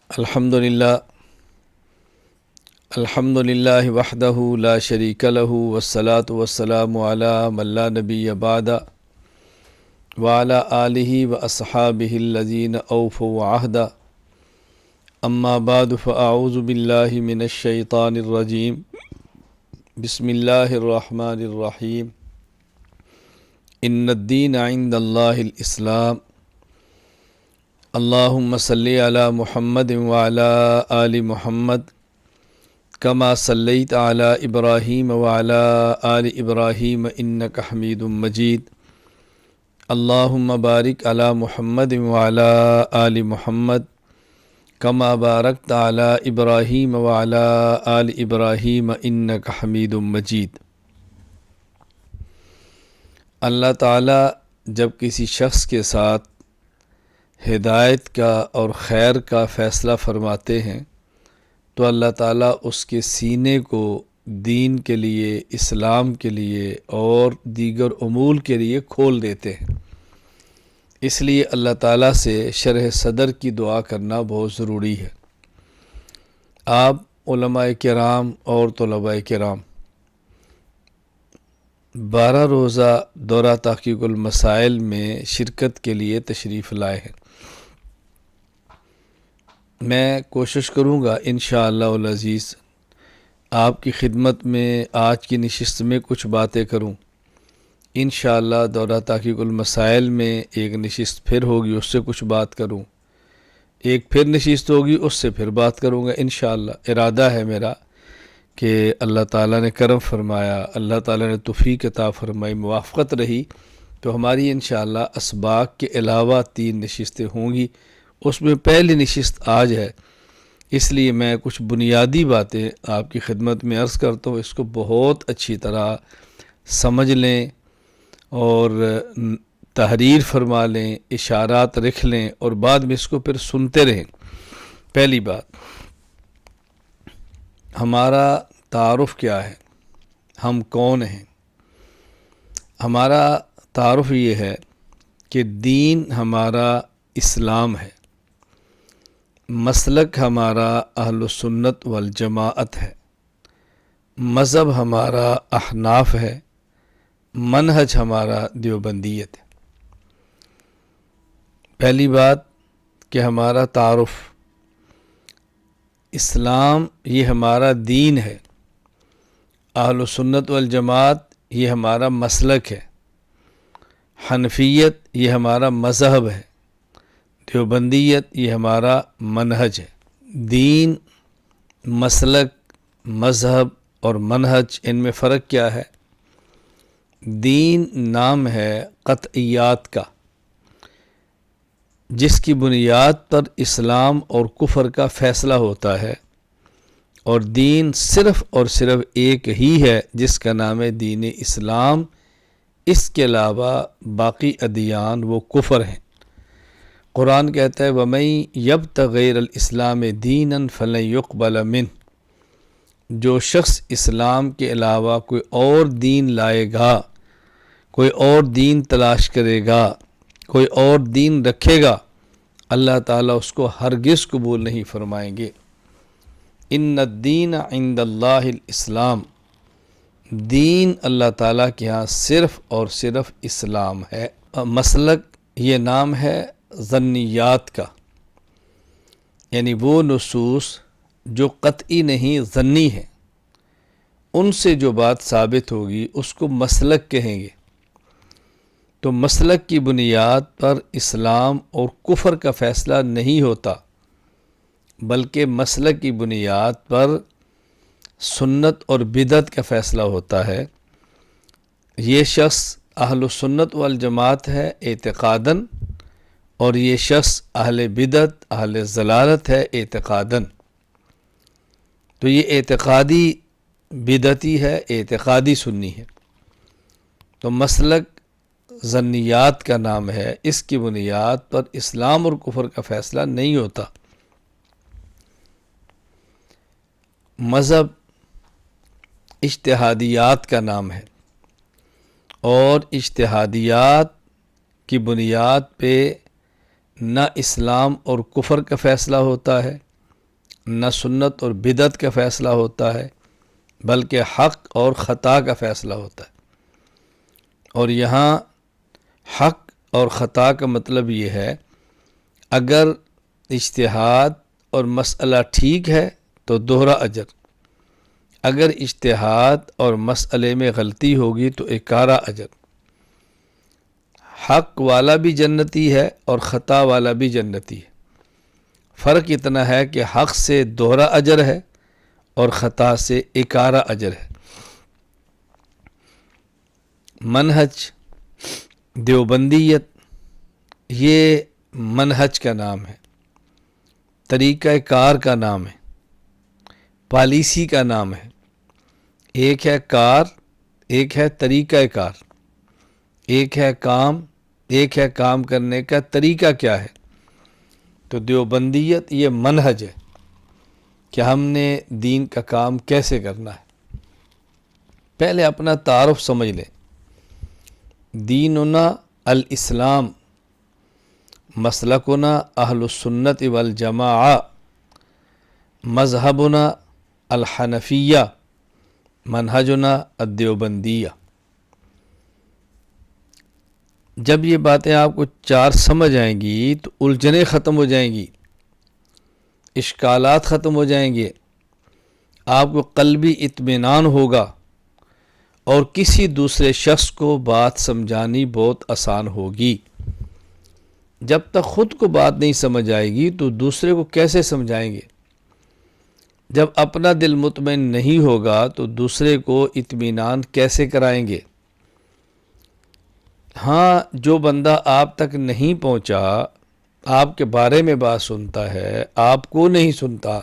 الحمدللہ وحدہ لا شریک لہ والصلاة والسلام علی من لا نبی بعد وعلی آلہ واصحابہ الذین اوفوا عہدا اما بعد فاعوذ باللہ من الشیطان الرجیم بسم اللہ الرحمن الرحیم ان الدین عند اللہ الاسلام اللہم صلی علی محمد وعلی آل محمد کما صلیت علی ابراہیم وعلی آل ابراہیم انک حمید مجید اللہم بارک علی محمد وعلی آل محمد کما بارکت علی ابراہیم وعلی آل ابراہیم انک حمید مجید۔ اللہ تعالیٰ جب کسی شخص کے ساتھ ہدایت کا اور خیر کا فیصلہ فرماتے ہیں تو اللہ تعالیٰ اس کے سینے کو دین کے لیے، اسلام کے لیے اور دیگر امور کے لیے کھول دیتے ہیں۔ اس لیے اللہ تعالیٰ سے شرح صدر کی دعا کرنا بہت ضروری ہے۔ آپ علماء کرام اور طلباء کرام 12 روزہ دورہ تحقیق المسائل میں شرکت کے لیے تشریف لائے ہیں۔ میں کوشش کروں گا انشاءاللہ العزیز آپ کی خدمت میں آج کی نشست میں کچھ باتیں کروں۔ انشاءاللہ دورہ تحقیق المسائل میں ایک نشست پھر ہوگی، اس سے کچھ بات کروں، ایک پھر نشست ہوگی، اس سے پھر بات کروں گا انشاءاللہ۔ ارادہ ہے میرا کہ اللہ تعالیٰ نے کرم فرمایا، اللہ تعالیٰ نے توفیق عطا فرمائی، موافقت رہی تو ہماری انشاءاللہ اسباق کے علاوہ 3 نشستیں ہوں گی۔ اس میں پہلی نشست آج ہے، اس لیے میں کچھ بنیادی باتیں آپ کی خدمت میں عرض کرتا ہوں، اس کو بہت اچھی طرح سمجھ لیں اور تحریر فرما لیں، اشارات رکھ لیں اور بعد میں اس کو پھر سنتے رہیں۔ پہلی بات، ہمارا تعارف کیا ہے، ہم کون ہیں؟ ہمارا تعارف یہ ہے کہ دین ہمارا اسلام ہے، مسلک ہمارا اہل سنت والجماعت ہے، مذہب ہمارا احناف ہے، منہج ہمارا دیوبندیت ہے۔ پہلی بات کہ ہمارا تعارف، اسلام یہ ہمارا دین ہے، اہل سنت والجماعت یہ ہمارا مسلک ہے، حنفیت یہ ہمارا مذہب ہے، دیوبندیت یہ ہمارا منہج ہے۔ دین، مسلک، مذہب اور منہج، ان میں فرق کیا ہے؟ دین نام ہے قطعیات کا، جس کی بنیاد پر اسلام اور کفر کا فیصلہ ہوتا ہے، اور دین صرف اور صرف ایک ہی ہے جس کا نام ہے دین اسلام۔ اس کے علاوہ باقی ادیان وہ کفر ہیں۔ قرآن کہتا ہے وَمَن يَبْتَغِ غَيْرَ الْإِسْلَامِ دِينًا فَلَن يُقْبَلَ مِنْهُ، جو شخص اسلام کے علاوہ کوئی اور دین لائے گا، کوئی اور دین تلاش کرے گا، کوئی اور دین رکھے گا، اللہ تعالیٰ اس کو ہرگز قبول نہیں فرمائیں گے۔ ان الدین عند اللہ الاسلام، دین اللہ تعالیٰ کے ہاں صرف اور صرف اسلام ہے۔ مسلک یہ نام ہے ظنیات کا، یعنی وہ نصوص جو قطعی نہیں ظنی ہیں، ان سے جو بات ثابت ہوگی اس کو مسلک کہیں گے۔ تو مسلک کی بنیاد پر اسلام اور کفر کا فیصلہ نہیں ہوتا، بلکہ مسلک کی بنیاد پر سنت اور بدعت کا فیصلہ ہوتا ہے۔ یہ شخص اہل سنت والجماعت ہے اعتقاداً، اور یہ شخص اہل بدعت، اہل ضلالت ہے اعتقاداً۔ تو یہ اعتقادی بدعتی ہے، اعتقادی سنی ہے۔ تو مسلک ظنیات کا نام ہے، اس کی بنیاد پر اسلام اور کفر کا فیصلہ نہیں ہوتا۔ مذہب اجتہادیات کا نام ہے، اور اجتہادیات کی بنیاد پہ نہ اسلام اور کفر کا فیصلہ ہوتا ہے، نہ سنت اور بدعت کا فیصلہ ہوتا ہے بلکہ حق اور خطا کا فیصلہ ہوتا ہے۔ اور یہاں حق اور خطا کا مطلب یہ ہے، اگر اجتہاد اور مسئلہ ٹھیک ہے تو دوہرا اجر، اگر اجتہاد اور مسئلے میں غلطی ہوگی تو اکارہ اجر۔ حق والا بھی جنتی ہے اور خطا والا بھی جنتی ہے، فرق اتنا ہے کہ حق سے دوہرا اجر ہے اور خطا سے اکارہ اجر ہے۔ منہج دیوبندیت یہ منہج کا نام ہے، طریقہ کار کا نام ہے، پالیسی کا نام ہے۔ ایک ہے کار، ایک ہے طریقہ کار، ایک ہے کام، ایک ہے کام کرنے کا طریقہ کیا ہے۔ تو دیوبندیت یہ منہج ہے کہ ہم نے دین کا کام کیسے کرنا ہے۔ پہلے اپنا تعارف سمجھ لیں۔ دیننا الاسلام، مسلکنا اہل السنت والجماعہ، مذہبنا الحنفیہ، منہجنا الدیوبندیہ۔ جب یہ باتیں آپ کو چار سمجھ آئیں گی تو الجھنیں ختم ہو جائیں گی، اشکالات ختم ہو جائیں گے، آپ کو قلبی اطمینان ہوگا اور کسی دوسرے شخص کو بات سمجھانی بہت آسان ہوگی۔ جب تک خود کو بات نہیں سمجھ آئے گی تو دوسرے کو کیسے سمجھائیں گے؟ جب اپنا دل مطمئن نہیں ہوگا تو دوسرے کو اطمینان کیسے کرائیں گے؟ ہاں، جو بندہ آپ تک نہیں پہنچا، آپ کے بارے میں بات سنتا ہے، آپ کو نہیں سنتا،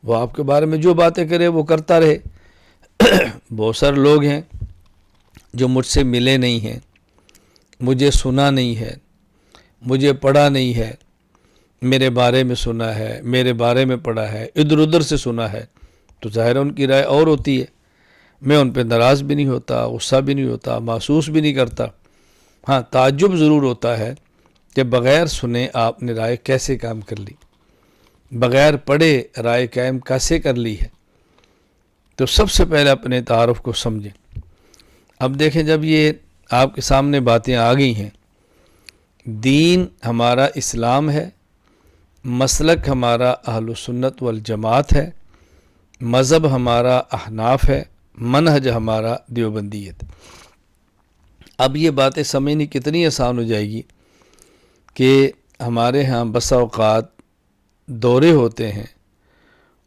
وہ آپ کے بارے میں جو باتیں کرے وہ کرتا رہے۔ بہت سارے لوگ ہیں جو مجھ سے ملے نہیں ہیں، مجھے سنا نہیں ہے، مجھے پڑھا نہیں ہے، میرے بارے میں سنا ہے، میرے بارے میں پڑھا ہے، ادھر ادھر سے سنا ہے، تو ظاہر ان کی رائے اور ہوتی ہے۔ میں ان پہ ناراض بھی نہیں ہوتا، غصہ بھی نہیں ہوتا، محسوس بھی نہیں کرتا۔ ہاں، تعجب ضرور ہوتا ہے کہ بغیر سنے آپ نے رائے کیسے کام کر لی، بغیر پڑھے رائے قائم کیسے کر لی ہے۔ تو سب سے پہلے اپنے تعارف کو سمجھیں۔ اب دیکھیں، جب یہ آپ کے سامنے باتیں آ گئی ہیں، دین ہمارا اسلام ہے، مسلک ہمارا اہل سنت والجماعت ہے، مذہب ہمارا احناف ہے، منہج ہمارا دیوبندیت۔ اب یہ باتیں سمجھنی کتنی آسان ہو جائے گی کہ ہمارے ہاں بسا اوقات دورے ہوتے ہیں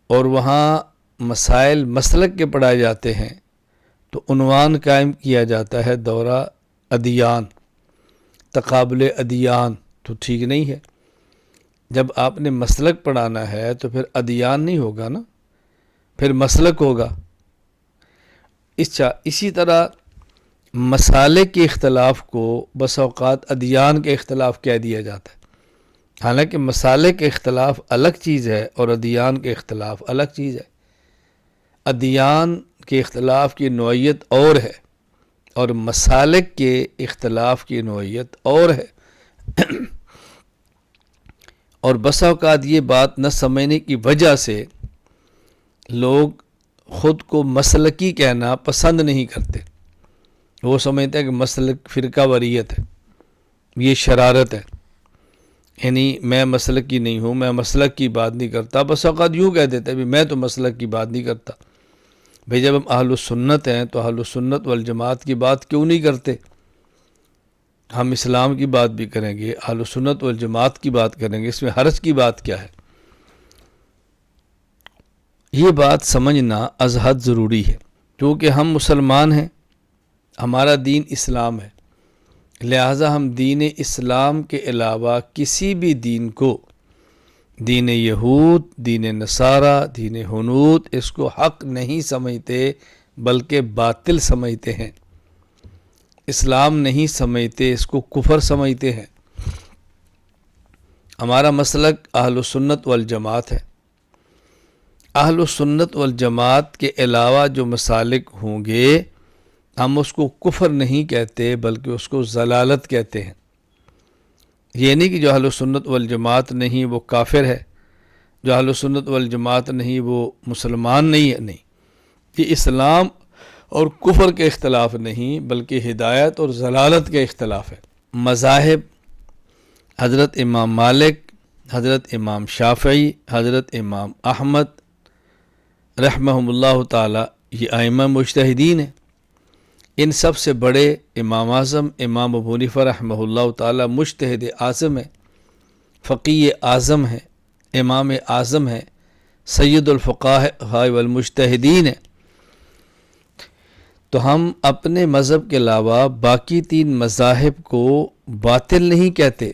اور وہاں مسائل مسلک کے پڑھائے جاتے ہیں، تو عنوان قائم کیا جاتا ہے دورہ ادیان، تقابل ادیان۔ تو ٹھیک نہیں ہے۔ جب آپ نے مسلک پڑھانا ہے تو پھر ادیان نہیں ہوگا نا، پھر مسلک ہوگا۔ اسی طرح مسالک کے اختلاف کو بس اوقات ادیان کے اختلاف کہہ دیا جاتا ہے، حالانکہ مسالک کے اختلاف الگ چیز ہے اور ادیان کے اختلاف الگ چیز ہے۔ ادیان کے اختلاف کی نوعیت اور ہے اور مسالک کے اختلاف کی نوعیت اور ہے۔ اور بسا اوقات یہ بات نہ سمجھنے کی وجہ سے لوگ خود کو مسلکی کہنا پسند نہیں کرتے۔ وہ سمجھتے ہیں کہ مسلک فرقہ واریت ہے، یہ شرارت ہے، یعنی میں مسلک کی نہیں ہوں، میں مسلک کی بات نہیں کرتا۔ بس اوقات یوں کہہ دیتے ہیں میں تو مسلک کی بات نہیں کرتا۔ بھئی جب ہم اہل السنت ہیں تو اہل السنت والجماعت کی بات کیوں نہیں کرتے؟ ہم اسلام کی بات بھی کریں گے، اہل السنت والجماعت کی بات کریں گے، اس میں حرج کی بات کیا ہے؟ یہ بات سمجھنا از حد ضروری ہے، کیونکہ ہم مسلمان ہیں، ہمارا دین اسلام ہے، لہٰذا ہم دین اسلام کے علاوہ کسی بھی دین کو، دین یہود، دین نصارہ، دین ہنود، اس کو حق نہیں سمجھتے بلکہ باطل سمجھتے ہیں۔ اسلام نہیں سمجھتے، اس کو کفر سمجھتے ہیں۔ ہمارا مسلک اہل السنت والجماعت ہے۔ اہل السنت والجماعت کے علاوہ جو مسالک ہوں گے، ہم اس کو کفر نہیں کہتے بلکہ اس کو ضلالت کہتے ہیں۔ یہ نہیں کہ جو اہل السنت والجماعت نہیں وہ کافر ہے، جو اہل سنت والجماعت نہیں وہ مسلمان نہیں ہے، نہیں، یہ اسلام اور کفر کے اختلاف نہیں بلکہ ہدایت اور ضلالت کے اختلاف ہے۔ مذاہب حضرت امام مالک، حضرت امام شافعی، حضرت امام احمد رحمہم اللہ تعالی، یہ ائمہ مجتہدین ہیں۔ ان سب سے بڑے امام اعظم امام ابو حنیفہ رحمہ اللہ تعالی مجتہد اعظم ہیں، فقیہ اعظم ہیں، امام اعظم ہیں، سید الفقہاء والمجتہدین ہیں۔ تو ہم اپنے مذہب کے علاوہ باقی 3 مذاہب کو باطل نہیں کہتے،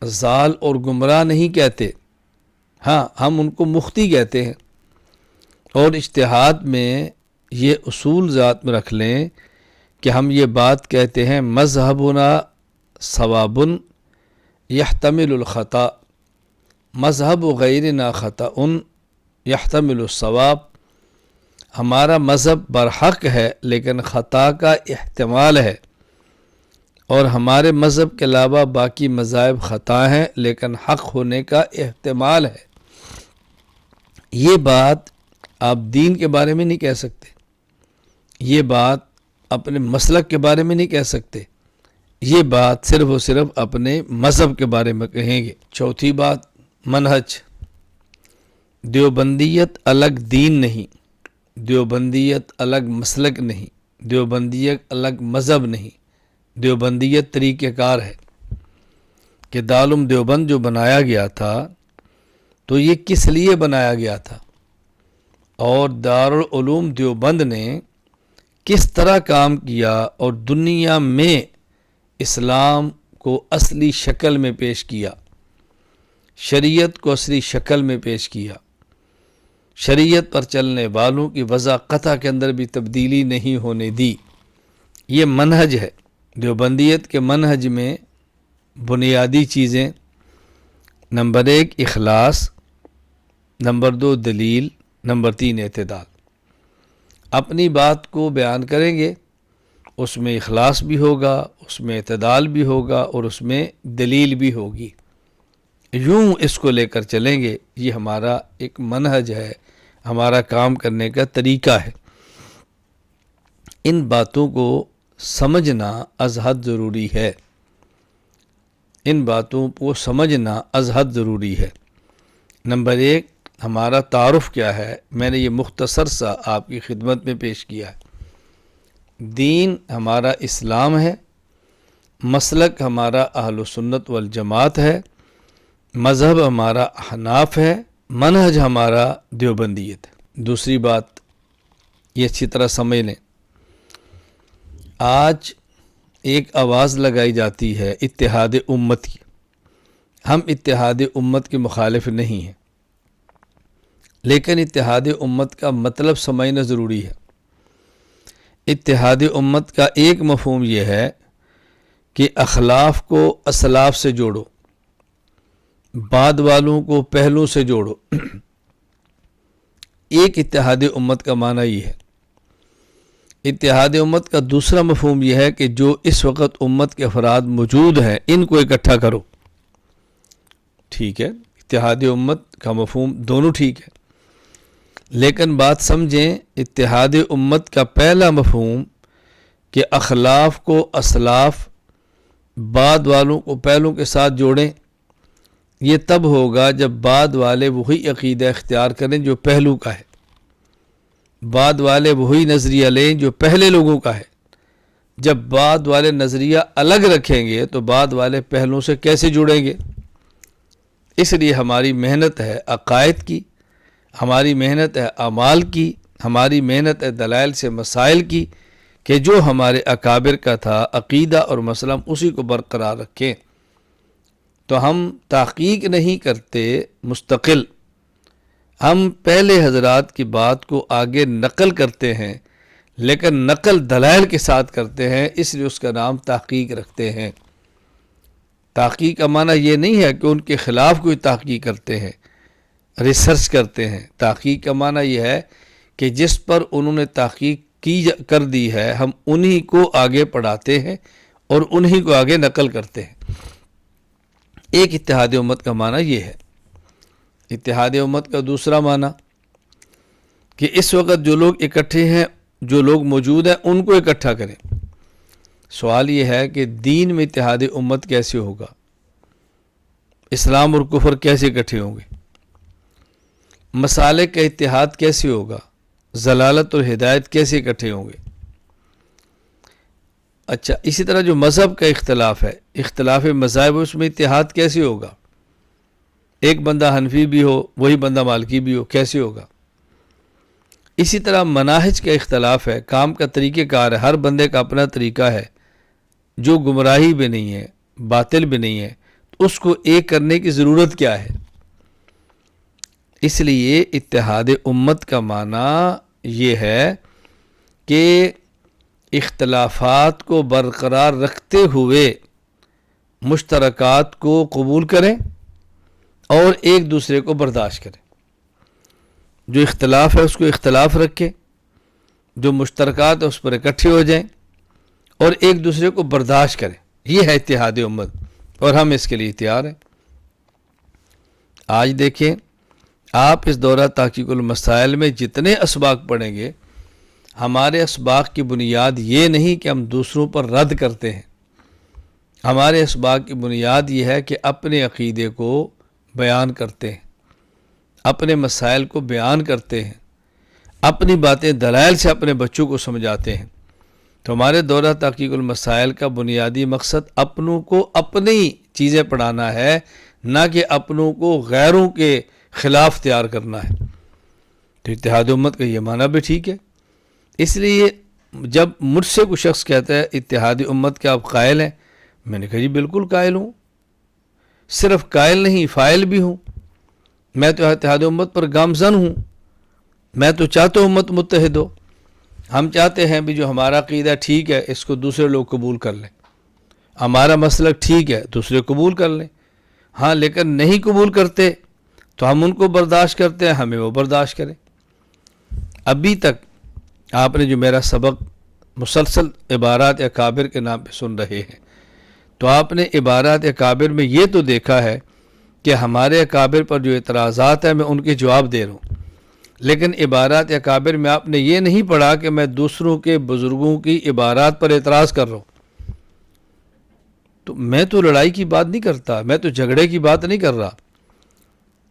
ضال اور گمراہ نہیں کہتے، ہاں ہم ان کو مختی کہتے ہیں۔ اور اجتہاد میں یہ اصول ذات میں رکھ لیں کہ ہم یہ بات کہتے ہیں مذہبنا صواب یحتمل الخطا، مذہب غیرنا خطا یحتمل الصواب، ہمارا مذہب برحق ہے لیکن خطا کا احتمال ہے، اور ہمارے مذہب کے علاوہ باقی مذاہب خطا ہیں لیکن حق ہونے کا احتمال ہے۔ یہ بات آپ دین کے بارے میں نہیں کہہ سکتے، یہ بات اپنے مسلک کے بارے میں نہیں کہہ سکتے، یہ بات صرف اور صرف اپنے مذہب کے بارے میں کہیں گے۔ چوتھی بات، منہج۔ دیوبندیت الگ دین نہیں، دیوبندیت الگ مسلک نہیں، دیوبندیت الگ مذہب نہیں، دیوبندیت طریقہ کار ہے۔ کہ دارالعلوم دیوبند جو بنایا گیا تھا تو یہ کس لیے بنایا گیا تھا، اور دارالعلوم دیوبند نے کس طرح کام کیا اور دنیا میں اسلام کو اصلی شکل میں پیش کیا، شریعت کو اصلی شکل میں پیش کیا، شریعت پر چلنے والوں کی وضع قطع کے اندر بھی تبدیلی نہیں ہونے دی۔ یہ منہج ہے۔ دیوبندیت کے منہج میں بنیادی چیزیں، نمبر 1 اخلاص، نمبر 2 دلیل، نمبر 3 اعتدال۔ اپنی بات کو بیان کریں گے، اس میں اخلاص بھی ہوگا، اس میں اعتدال بھی ہوگا، اور اس میں دلیل بھی ہوگی۔ یوں اس کو لے کر چلیں گے، یہ ہمارا ایک منہج ہے، ہمارا کام کرنے کا طریقہ ہے۔ ان باتوں کو سمجھنا از حد ضروری ہے، ان باتوں کو سمجھنا از حد ضروری ہے۔ نمبر 1 ہمارا تعارف کیا ہے، میں نے یہ مختصر سا آپ کی خدمت میں پیش کیا ہے۔ دین ہمارا اسلام ہے، مسلک ہمارا اہل سنت والجماعت ہے، مذہب ہمارا احناف ہے، منہج ہمارا دیوبندیت ہے۔ دوسری بات یہ اچھی طرح سمجھ لیں، آج ایک آواز لگائی جاتی ہے اتحاد امت کی۔ ہم اتحاد امت کے مخالف نہیں ہیں، لیکن اتحاد امت کا مطلب سمجھنا ضروری ہے۔ اتحاد امت کا ایک مفہوم یہ ہے کہ اخلاف کو اسلاف سے جوڑو، بعد والوں کو پہلوں سے جوڑو۔ ایک اتحاد امت کا معنی یہ ہے۔ اتحاد امت کا دوسرا مفہوم یہ ہے کہ جو اس وقت امت کے افراد موجود ہیں ان کو اکٹھا کرو۔ ٹھیک ہے، اتحاد امت کا مفہوم دونوں ٹھیک ہے، لیکن بات سمجھیں، اتحاد امت کا پہلا مفہوم کہ اخلاف کو اسلاف، بعد والوں کو پہلوں کے ساتھ جوڑیں، یہ تب ہوگا جب بعد والے وہی عقیدہ اختیار کریں جو پہلو کا ہے، بعد والے وہی نظریہ لیں جو پہلے لوگوں کا ہے۔ جب بعد والے نظریہ الگ رکھیں گے تو بعد والے پہلوں سے کیسے جڑیں گے؟ اس لیے ہماری محنت ہے عقائد کی، ہماری محنت ہے اعمال کی، ہماری محنت ہے دلائل سے مسائل کی، کہ جو ہمارے اکابر کا تھا عقیدہ اور مسئلہ اسی کو برقرار رکھیں۔ تو ہم تحقیق نہیں کرتے مستقل، ہم پہلے حضرات کی بات کو آگے نقل کرتے ہیں، لیکن نقل دلائل کے ساتھ کرتے ہیں، اس لیے اس کا نام تحقیق رکھتے ہیں۔ تحقیق کا معنی یہ نہیں ہے کہ ان کے خلاف کوئی تحقیق کرتے ہیں، ریسرچ کرتے ہیں۔ تحقیق کا معنی یہ ہے کہ جس پر انہوں نے تحقیق کر دی ہے ہم انہی کو آگے پڑھاتے ہیں اور انہی کو آگے نقل کرتے ہیں۔ ایک اتحاد امت کا معنی یہ ہے۔ اتحاد امت کا دوسرا معنی کہ اس وقت جو لوگ اکٹھے ہیں، جو لوگ موجود ہیں، ان کو اکٹھا کریں۔ سوال یہ ہے کہ دین میں اتحاد امت کیسے ہوگا؟ اسلام اور کفر کیسے اکٹھے ہوں گے؟ مسالک کا اتحاد کیسے ہوگا؟ ضلالت اور ہدایت کیسے اکٹھے ہوں گے؟ اچھا، اسی طرح جو مذہب کا اختلاف ہے، اختلاف مذاہب، اس میں اتحاد کیسے ہوگا؟ ایک بندہ حنفی بھی ہو، وہی بندہ مالکی بھی ہو، کیسے ہوگا؟ اسی طرح مناہج کا اختلاف ہے، کام کا طریقہ کار ہے، ہر بندے کا اپنا طریقہ ہے، جو گمراہی بھی نہیں ہے، باطل بھی نہیں ہے، تو اس کو ایک کرنے کی ضرورت کیا ہے؟ اس لیے اتحاد امت کا معنی یہ ہے کہ اختلافات کو برقرار رکھتے ہوئے مشترکات کو قبول کریں اور ایک دوسرے کو برداشت کریں۔ جو اختلاف ہے اس کو اختلاف رکھیں، جو مشترکات ہے اس پر اکٹھے ہو جائیں اور ایک دوسرے کو برداشت کریں۔ یہ ہے اتحاد امت، اور ہم اس کے لیے تیار ہیں۔ آج دیکھیں، آپ اس دورہ تحقیق المسائل میں جتنے اسباق پڑھیں گے، ہمارے اسباق کی بنیاد یہ نہیں کہ ہم دوسروں پر رد کرتے ہیں، ہمارے اسباق کی بنیاد یہ ہے کہ اپنے عقیدے کو بیان کرتے ہیں، اپنے مسائل کو بیان کرتے ہیں، اپنی باتیں دلائل سے اپنے بچوں کو سمجھاتے ہیں۔ تو ہمارے دورہ تحقیق المسائل کا بنیادی مقصد اپنوں کو اپنی چیزیں پڑھانا ہے، نہ کہ اپنوں کو غیروں کے خلاف تیار کرنا ہے۔ تو اتحاد امت کا یہ معنی بھی ٹھیک ہے۔ اس لیے جب مجھ سے کوئی شخص کہتا ہے اتحاد امت کے آپ قائل ہیں، میں نے کہا جی بالکل قائل ہوں، صرف قائل نہیں فاعل بھی ہوں۔ میں تو اتحاد امت پر گامزن ہوں، میں تو چاہتا ہوں امت متحد ہو۔ ہم چاہتے ہیں بھی جو ہمارا عقیدہ ٹھیک ہے اس کو دوسرے لوگ قبول کر لیں، ہمارا مسلک ٹھیک ہے دوسرے قبول کر لیں۔ ہاں، لیکن نہیں قبول کرتے تو ہم ان کو برداشت کرتے ہیں، ہمیں وہ برداشت کریں۔ ابھی تک آپ نے جو میرا سبق مسلسل عبارات اکابر کے نام پہ سن رہے ہیں، تو آپ نے عبارات اکابر میں یہ تو دیکھا ہے کہ ہمارے اکابر پر جو اعتراضات ہیں میں ان کے جواب دے رہا ہوں، لیکن عبارات اکابر میں آپ نے یہ نہیں پڑھا کہ میں دوسروں کے بزرگوں کی عبارات پر اعتراض کر رہا ہوں۔ تو میں تو لڑائی کی بات نہیں کرتا، میں تو جھگڑے کی بات نہیں کر رہا۔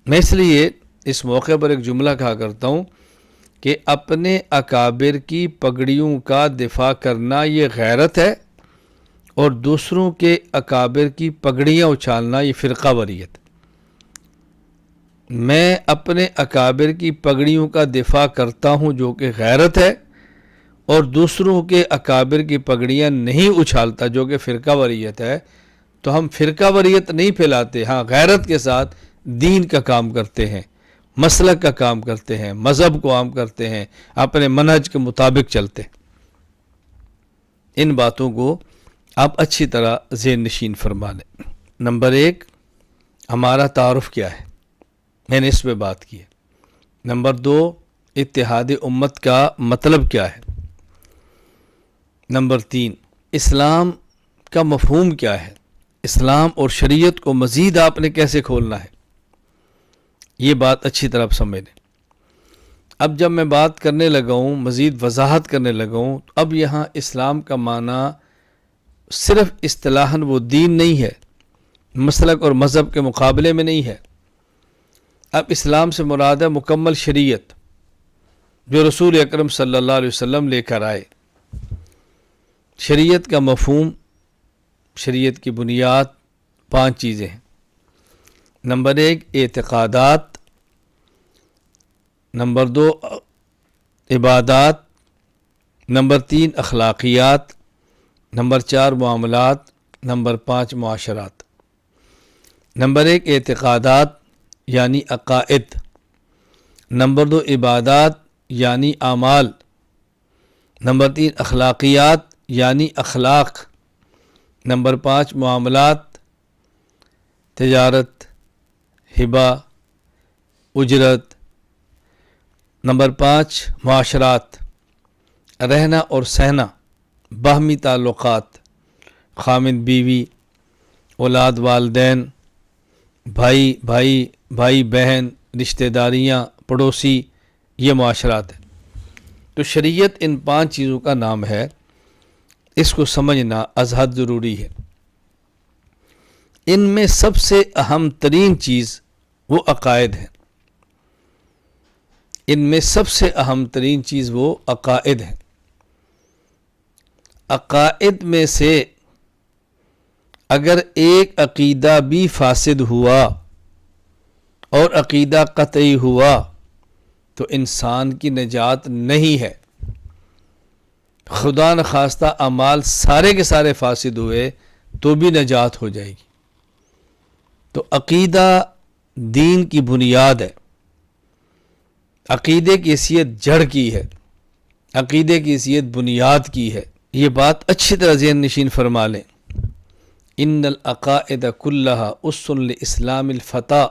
میں اس لیے اس موقع پر ایک جملہ کہا کرتا ہوں کہ اپنے اکابر کی پگڑیوں کا دفاع کرنا یہ غیرت ہے، اور دوسروں کے اکابر کی پگڑیاں اچھالنا یہ فرقہ واریت۔ میں اپنے اکابر کی پگڑیوں کا دفاع کرتا ہوں جو کہ غیرت ہے، اور دوسروں کے اکابر کی پگڑیاں نہیں اچھالتا جو کہ فرقہ واریت ہے۔ تو ہم فرقہ واریت نہیں پھیلاتے، ہاں غیرت کے ساتھ دین کا کام کرتے ہیں، مسلک کا کام کرتے ہیں، مذہب کو عام کرتے ہیں، اپنے منہج کے مطابق چلتے ہیں۔ ان باتوں کو آپ اچھی طرح ذہن نشین فرما لیں۔ نمبر 1، ہمارا تعارف کیا ہے، میں نے اس پہ بات کی ہے۔ نمبر 2، اتحاد امت کا مطلب کیا ہے۔ نمبر 3، اسلام کا مفہوم کیا ہے، اسلام اور شریعت کو مزید آپ نے کیسے کھولنا ہے، یہ بات اچھی طرح سمجھ لیں۔ اب جب میں بات کرنے لگا ہوں، مزید وضاحت کرنے لگا ہوں، تو اب یہاں اسلام کا معنی صرف اصطلاحاً وہ دین نہیں ہے، مسلک اور مذہب کے مقابلے میں نہیں ہے۔ اب اسلام سے مراد ہے مکمل شریعت جو رسول اکرم صلی اللہ علیہ وسلم لے کر آئے۔ شریعت کا مفہوم، شریعت کی بنیاد 5 چیزیں ہیں۔ نمبر 1، اعتقادات۔ نمبر 2، عبادات۔ نمبر 3، اخلاقیات۔ نمبر 4، معاملات۔ نمبر 5، معاشرات۔ نمبر 1، اعتقادات یعنی عقائد۔ نمبر 2، عبادات یعنی اعمال۔ نمبر 3، اخلاقیات یعنی اخلاق۔ نمبر 5، معاملات، تجارت، ہبہ، اجرت۔ نمبر 5، معاشرات، رہنا اور سہنا، باہمی تعلقات، خامند بیوی، اولاد والدین، بھائی بھائی، بھائی بہن، رشتہ داریاں، پڑوسی، یہ معاشرات ہیں۔ تو شریعت ان 5 چیزوں کا نام ہے، اس کو سمجھنا از حد ضروری ہے۔ ان میں سب سے اہم ترین چیز وہ عقائد ہیں، ان میں سب سے اہم ترین چیز وہ عقائد ہیں۔ عقائد میں سے اگر ایک عقیدہ بھی فاسد ہوا اور عقیدہ قطعی ہوا تو انسان کی نجات نہیں ہے۔ خدا نخواستہ اعمال سارے کے سارے فاسد ہوئے تو بھی نجات ہو جائے گی۔ تو عقیدہ دین کی بنیاد ہے، عقیدے کی حیثیت جڑ کی ہے، عقیدے کی حیثیت بنیاد کی ہے۔ یہ بات اچھی طرح ذہن نشین فرما لیں۔ ان العقائد کلھا اسس لاسلام الفتح،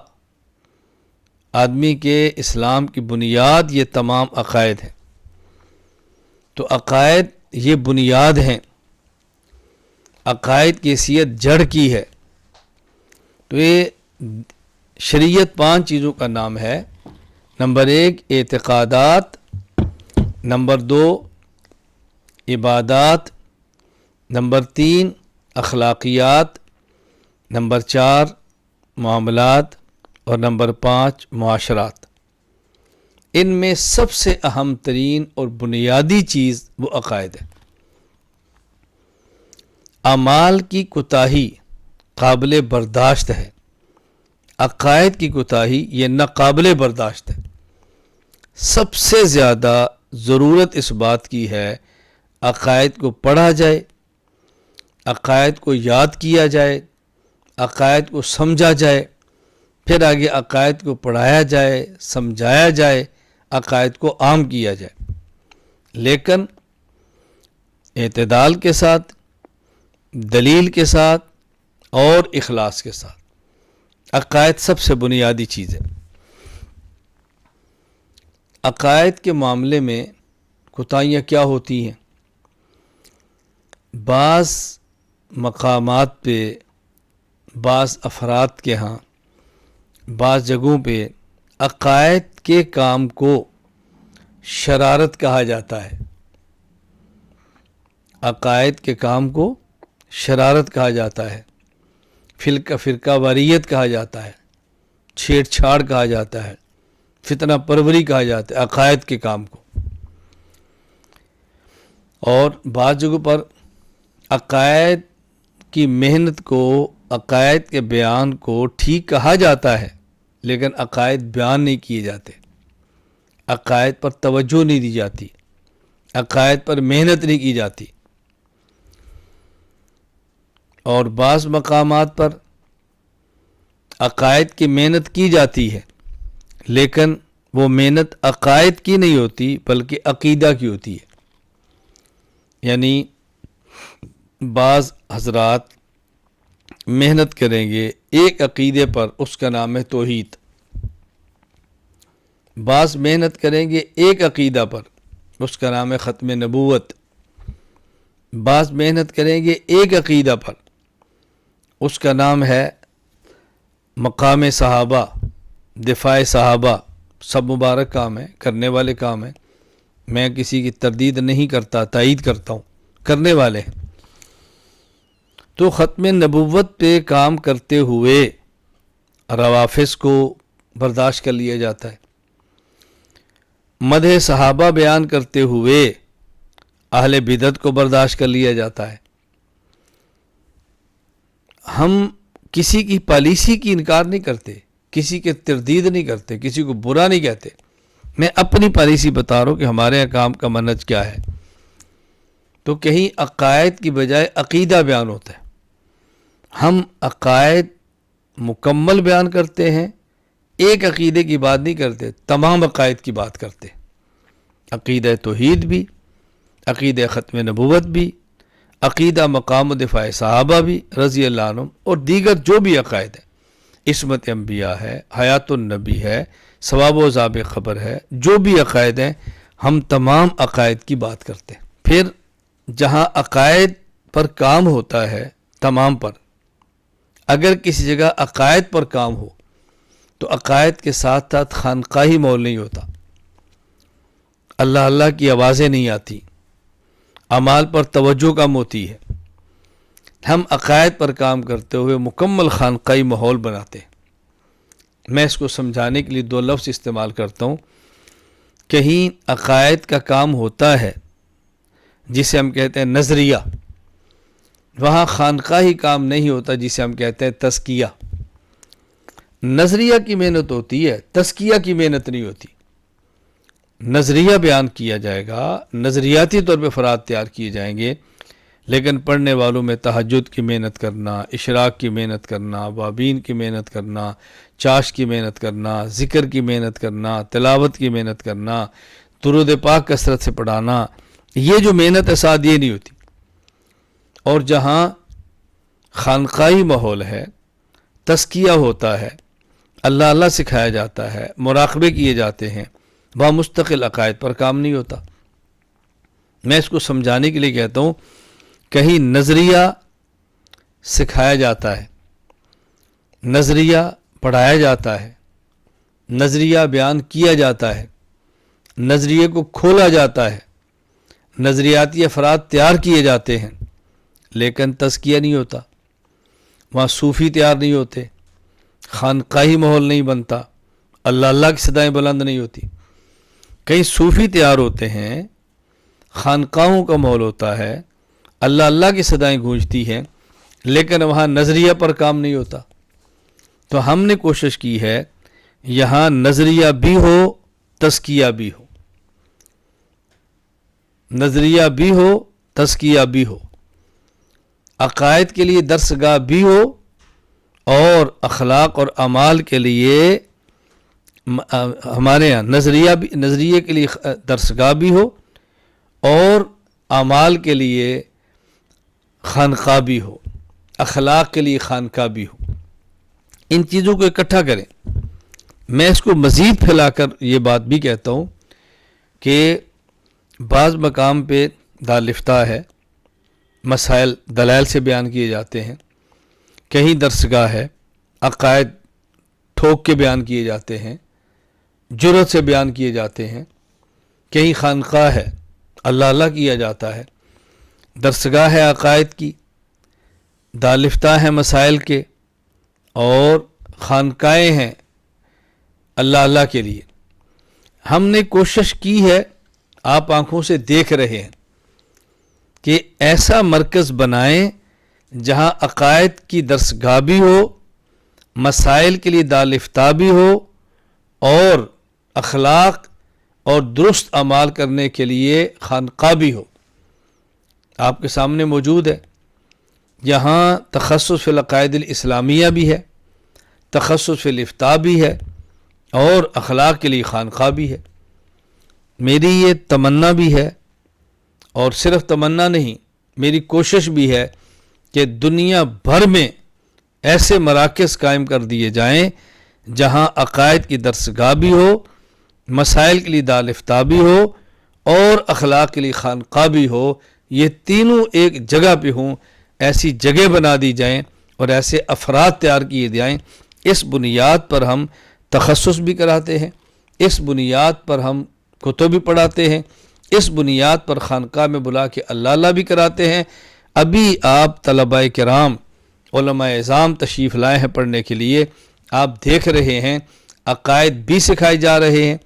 آدمی کے اسلام کی بنیاد یہ تمام عقائد ہیں۔ تو عقائد یہ بنیاد ہیں، عقائد کی حیثیت جڑ کی ہے۔ تو یہ شریعت 5 چیزوں کا نام ہے۔ نمبر 1 اعتقادات، نمبر 2 عبادات، نمبر 3 اخلاقیات، نمبر 4 معاملات، اور نمبر 5 معاشرات۔ ان میں سب سے اہم ترین اور بنیادی چیز وہ عقائد ہے۔ اعمال کی کوتاہی قابل برداشت ہے، عقائد کی کوتاہی یہ ناقابل برداشت ہے۔ سب سے زیادہ ضرورت اس بات کی ہے عقائد کو پڑھا جائے، عقائد کو یاد کیا جائے، عقائد کو سمجھا جائے، پھر آگے عقائد کو پڑھایا جائے، سمجھایا جائے، عقائد کو عام کیا جائے، لیکن اعتدال کے ساتھ، دلیل کے ساتھ اور اخلاص کے ساتھ۔ عقائد سب سے بنیادی چیز ہے۔ عقائد کے معاملے میں کوتاہیاں کیا ہوتی ہیں؟ بعض مقامات پہ، بعض افراد کے ہاں، بعض جگہوں پہ عقائد کے کام کو شرارت کہا جاتا ہے، عقائد کے کام کو شرارت کہا جاتا ہے، فرقہ واریت کہا جاتا ہے، چھیڑ چھاڑ کہا جاتا ہے، فتنہ پروری کہا جاتا ہے عقائد کے کام کو۔ اور بعض جگہوں پر عقائد کی محنت کو، عقائد کے بیان کو ٹھیک کہا جاتا ہے، لیکن عقائد بیان نہیں کیے جاتے، عقائد پر توجہ نہیں دی جاتی، عقائد پر محنت نہیں کی جاتی۔ اور بعض مقامات پر عقائد کی محنت کی جاتی ہے، لیکن وہ محنت عقائد کی نہیں ہوتی بلکہ عقیدہ کی ہوتی ہے۔ یعنی بعض حضرات محنت کریں گے ایک عقیدے پر، اس کا نام ہے توحید۔ بعض محنت کریں گے ایک عقیدہ پر، اس کا نام ہے ختم نبوت۔ بعض محنت کریں گے ایک عقیدہ پر، اس کا نام ہے مقام صحابہ، دفاع صحابہ۔ سب مبارک کام ہے، کرنے والے کام ہیں، میں کسی کی تردید نہیں کرتا، تائید کرتا ہوں، کرنے والے ہیں۔ تو ختم نبوت پہ کام کرتے ہوئے روافض کو برداشت کر لیا جاتا ہے، مدح صحابہ بیان کرتے ہوئے اہل بدعت کو برداشت کر لیا جاتا ہے۔ ہم کسی کی پالیسی کی انکار نہیں کرتے، کسی کے تردید نہیں کرتے، کسی کو برا نہیں کہتے، میں اپنی پالیسی بتا رہا ہوں کہ ہمارے یہاں کام کا منہج کیا ہے۔ تو کہیں عقائد کی بجائے عقیدہ بیان ہوتا ہے، ہم عقائد مکمل بیان کرتے ہیں، ایک عقیدے کی بات نہیں کرتے، تمام عقائد کی بات کرتے، عقیدہ توحید بھی، عقیدہ ختم نبوت بھی، عقیدہ مقام و دفاع صحابہ بھی رضی اللہ عنہم، اور دیگر جو بھی عقائد ہیں، عصمت انبیاء ہے، حیات النبی ہے، ثواب و عذاب قبر ہے، جو بھی عقائد ہیں، ہم تمام عقائد کی بات کرتے ہیں۔ پھر جہاں عقائد پر کام ہوتا ہے تمام پر، اگر کسی جگہ عقائد پر کام ہو تو عقائد کے ساتھ ساتھ خانقاہی ماحول نہیں ہوتا، اللہ اللہ کی آوازیں نہیں آتی، اعمال پر توجہ کم ہوتی ہے۔ ہم عقائد پر کام کرتے ہوئے مکمل خانقاہی ماحول بناتے ہیں۔ میں اس کو سمجھانے کے لیے 2 لفظ استعمال کرتا ہوں۔ کہیں عقائد کا کام ہوتا ہے جسے ہم کہتے ہیں نظریہ، وہاں خانقاہی کام نہیں ہوتا جسے ہم کہتے ہیں تزکیہ۔ نظریہ کی محنت ہوتی ہے، تزکیہ کی محنت نہیں ہوتی۔ نظریہ بیان کیا جائے گا، نظریاتی طور پہ افراد تیار کیے جائیں گے، لیکن پڑھنے والوں میں تہجد کی محنت کرنا، اشراق کی محنت کرنا، اوابین کی محنت کرنا، چاش کی محنت کرنا، ذکر کی محنت کرنا، تلاوت کی محنت کرنا، درود پاک کثرت سے پڑھانا، یہ جو محنت ہے ساتھ یہ نہیں ہوتی۔ اور جہاں خانقاہی ماحول ہے، تزکیہ ہوتا ہے، اللہ اللہ سکھایا جاتا ہے، مراقبے کیے جاتے ہیں، وہاں مستقل عقائد پر کام نہیں ہوتا۔ میں اس کو سمجھانے کے لیے کہتا ہوں، کہیں نظریہ سکھایا جاتا ہے، نظریہ پڑھایا جاتا ہے، نظریہ بیان کیا جاتا ہے، نظریے کو کھولا جاتا ہے، نظریاتی افراد تیار کیے جاتے ہیں، لیکن تزکیہ نہیں ہوتا، وہاں صوفی تیار نہیں ہوتے، خانقاہی ماحول نہیں بنتا، اللہ اللہ کی صدائیں بلند نہیں ہوتی۔ کہیں صوفی تیار ہوتے ہیں، خانقاہوں کا ماحول ہوتا ہے، اللہ اللہ کی صدائیں گونجتی ہیں، لیکن وہاں نظریہ پر کام نہیں ہوتا۔ تو ہم نے کوشش کی ہے یہاں نظریہ بھی ہو، تزکیہ بھی ہو، نظریہ بھی ہو، تزکیہ بھی ہو، عقائد کے لیے درسگاہ بھی ہو، اور اخلاق اور اعمال کے لیے ہمارے یہاں نظریے کے لیے درسگاہ بھی ہو، اور اعمال کے لیے خانقاہ بھی ہو، اخلاق کے لیے خانقاہ بھی ہو۔ ان چیزوں کو اکٹھا کریں۔ میں اس کو مزید پھیلا کر یہ بات بھی کہتا ہوں کہ بعض مقام پہ دارالفتاء ہے، مسائل دلائل سے بیان کیے جاتے ہیں، کہیں درسگاہ ہے، عقائد ٹھوک کے بیان کیے جاتے ہیں، جرأت سے بیان کیے جاتے ہیں، کہیں خانقاہ ہے، اللہ اللہ کیا جاتا ہے، درسگاہ ہے عقائد کی، دارالفتاء ہیں مسائل کے، اور خانقاہیں ہیں اللہ اللہ کے لیے۔ ہم نے کوشش کی ہے، آپ آنکھوں سے دیکھ رہے ہیں، کہ ایسا مرکز بنائیں جہاں عقائد کی درسگاہ بھی ہو، مسائل کے لیے دارالفتاء بھی ہو، اور اخلاق اور درست اعمال کرنے کے لیے خانقاہ بھی ہو۔ آپ کے سامنے موجود ہے، یہاں تخصص فی العقائد الاسلامیہ بھی ہے، تخصص فی الافتاء بھی ہے، اور اخلاق کے لیے خانقاہ بھی ہے۔ میری یہ تمنا بھی ہے، اور صرف تمنا نہیں، میری کوشش بھی ہے کہ دنیا بھر میں ایسے مراکز قائم کر دیے جائیں جہاں عقائد کی درسگاہ بھی ہو، مسائل کے لیے دارالفتاء بھی ہو، اور اخلاق کے لیے خانقاہ بھی ہو۔ یہ تینوں ایک جگہ پہ ہوں، ایسی جگہ بنا دی جائیں اور ایسے افراد تیار کیے جائیں۔ اس بنیاد پر ہم تخصص بھی کراتے ہیں، اس بنیاد پر ہم کتب بھی پڑھاتے ہیں، اس بنیاد پر خانقاہ میں بلا کے اللہ اللہ بھی کراتے ہیں۔ ابھی آپ طلباء کرام، علماء اعظام تشریف لائے ہیں پڑھنے کے لیے، آپ دیکھ رہے ہیں عقائد بھی سکھائے جا رہے ہیں،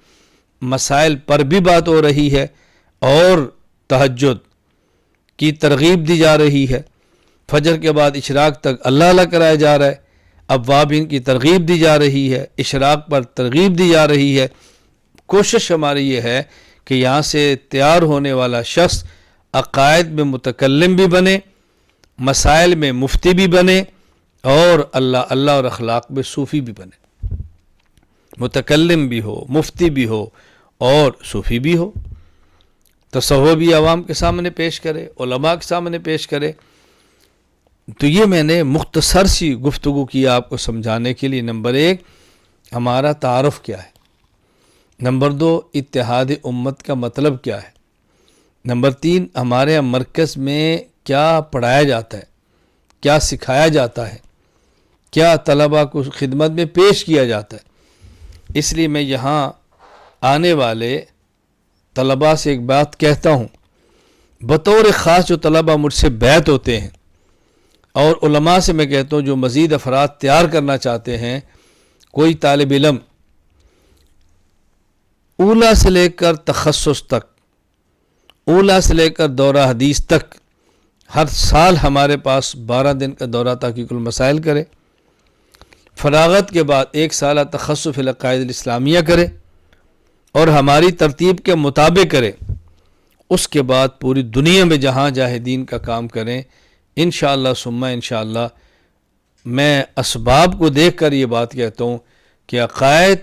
مسائل پر بھی بات ہو رہی ہے، اور تہجد کی ترغیب دی جا رہی ہے، فجر کے بعد اشراق تک اللہ اللہ کرایا جا رہا ہے، اوابین کی ترغیب دی جا رہی ہے، اشراق پر ترغیب دی جا رہی ہے۔ کوشش ہماری یہ ہے کہ یہاں سے تیار ہونے والا شخص عقائد میں متکلم بھی بنے، مسائل میں مفتی بھی بنے، اور اللہ اللہ اور اخلاق میں صوفی بھی بنے، متکلم بھی ہو، مفتی بھی ہو، اور صوفی بھی ہو، تصوف بھی عوام کے سامنے پیش کرے، علماء کے سامنے پیش کرے۔ تو یہ میں نے مختصر سی گفتگو کی آپ کو سمجھانے کے لیے۔ نمبر 1 ہمارا تعارف کیا ہے، نمبر 2 اتحاد امت کا مطلب کیا ہے، نمبر 3 ہمارے مرکز میں کیا پڑھایا جاتا ہے، کیا سکھایا جاتا ہے، کیا طلباء کو خدمت میں پیش کیا جاتا ہے۔ اس لیے میں یہاں آنے والے طلباء سے ایک بات کہتا ہوں، بطور خاص جو طلباء مجھ سے بیعت ہوتے ہیں، اور علماء سے میں کہتا ہوں جو مزید افراد تیار کرنا چاہتے ہیں، کوئی طالب علم اولیٰ سے لے کر تخصص تک، اولیٰ سے لے کر دورہ حدیث تک، ہر سال ہمارے پاس 12 دن کا دورہ تحقیق المسائل کرے، فراغت کے بعد 1 سالہ تخصص فی العقائد الاسلامیہ کرے اور ہماری ترتیب کے مطابق کرے، اس کے بعد پوری دنیا میں جہاں جاہدین کا کام کریں، انشاءاللہ ثم انشاءاللہ۔ میں اسباب کو دیکھ کر یہ بات کہتا ہوں کہ عقائد